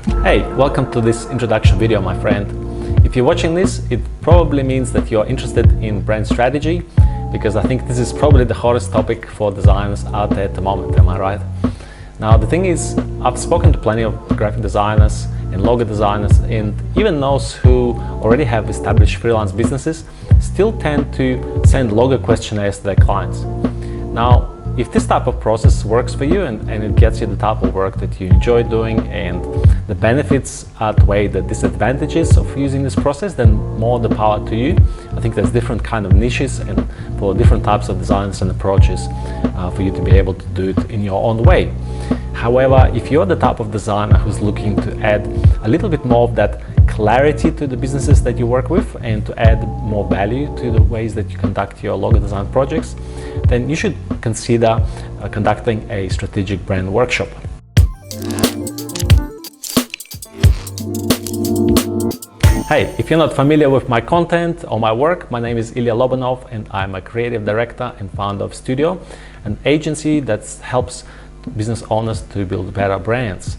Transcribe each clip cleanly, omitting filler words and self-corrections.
Hey, welcome to this introduction video, my friend. If you're watching this, it probably means that you're interested in brand strategy, because I think this is probably the hottest topic for designers out there at the moment, am I right? Now the thing is, I've spoken to plenty of graphic designers and logo designers, and even those who already have established freelance businesses still tend to send logo questionnaires to their clients. Now, if this type of process works for you and it gets you the type of work that you enjoy doing and the benefits outweigh the disadvantages of using this process, then more the power to you. I think there's different kind of niches and for different types of designs and approaches for you to be able to do it in your own way. However, if you're the type of designer who's looking to add a little bit more of that clarity to the businesses that you work with and to add more value to the ways that you conduct your logo design projects, then you should consider conducting a strategic brand workshop. Hey, if you're not familiar with my content or my work, my name is Ilya Lobanov and I'm a creative director and founder of Studio, an agency that helps business owners to build better brands.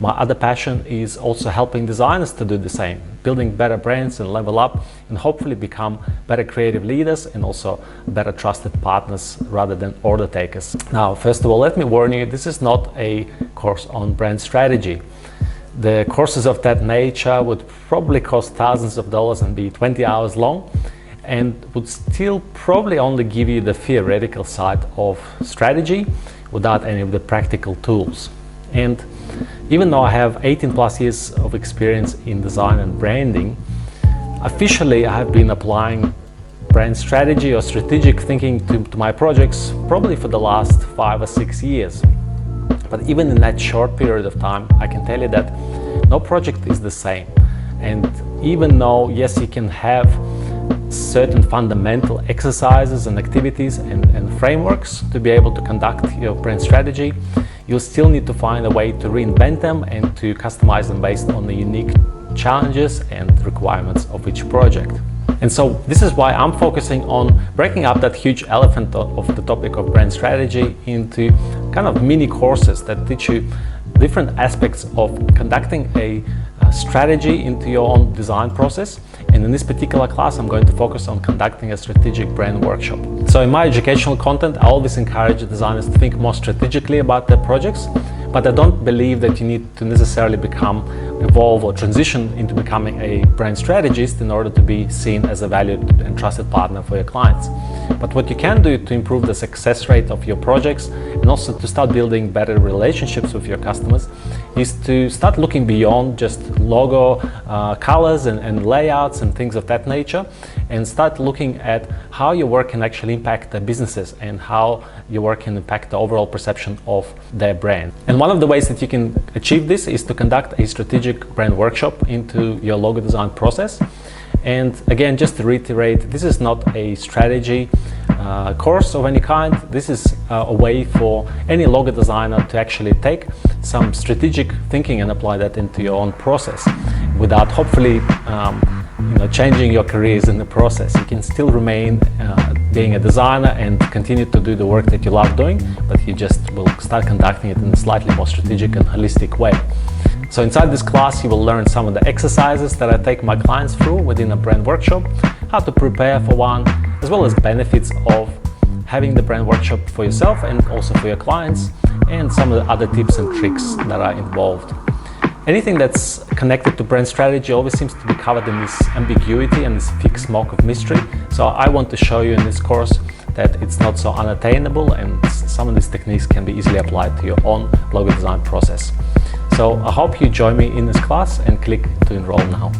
My other passion is also helping designers to do the same, building better brands and level up and hopefully become better creative leaders and also better trusted partners rather than order takers. Now, first of all, let me warn you, this is not a course on brand strategy. The courses of that nature would probably cost thousands of dollars and be 20 hours long and would still probably only give you the theoretical side of strategy without any of the practical tools. And even though I have 18 plus years of experience in design and branding, officially I have been applying brand strategy or strategic thinking to my projects probably for the last 5 or 6 years. But even in that short period of time, I can tell you that no project is the same. And even though, yes, you can have certain fundamental exercises and activities and frameworks to be able to conduct your brand strategy, you'll still need to find a way to reinvent them and to customize them based on the unique challenges and requirements of each project. And so this is why I'm focusing on breaking up that huge elephant of the topic of brand strategy into kind of mini courses that teach you different aspects of conducting a strategy into your own design process. And in this particular class, I'm going to focus on conducting a strategic brand workshop. So in my educational content, I always encourage designers to think more strategically about their projects, but I don't believe that you need to necessarily evolve or transition into becoming a brand strategist in order to be seen as a valued and trusted partner for your clients. But what you can do to improve the success rate of your projects and also to start building better relationships with your customers is to start looking beyond just logo, colors and layouts and things of that nature, and start looking at how your work can actually impact their businesses and how your work can impact the overall perception of their brand. And one of the ways that you can achieve this is to conduct a strategic brand workshop into your logo design process. And again, just to reiterate, this is not a strategy course of any kind. This is a way for any logo designer to actually take some strategic thinking and apply that into your own process without hopefully changing your careers in the process. You can still remain being a designer and continue to do the work that you love doing, but you just will start conducting it in a slightly more strategic and holistic way. So inside this class, you will learn some of the exercises that I take my clients through within a brand workshop, how to prepare for one, as well as benefits of having the brand workshop for yourself and also for your clients, and some of the other tips and tricks that are involved. Anything that's connected to brand strategy always seems to be covered in this ambiguity and this thick smoke of mystery. So I want to show you in this course that it's not so unattainable and some of these techniques can be easily applied to your own logo design process. So I hope you join me in this class and click to enroll now.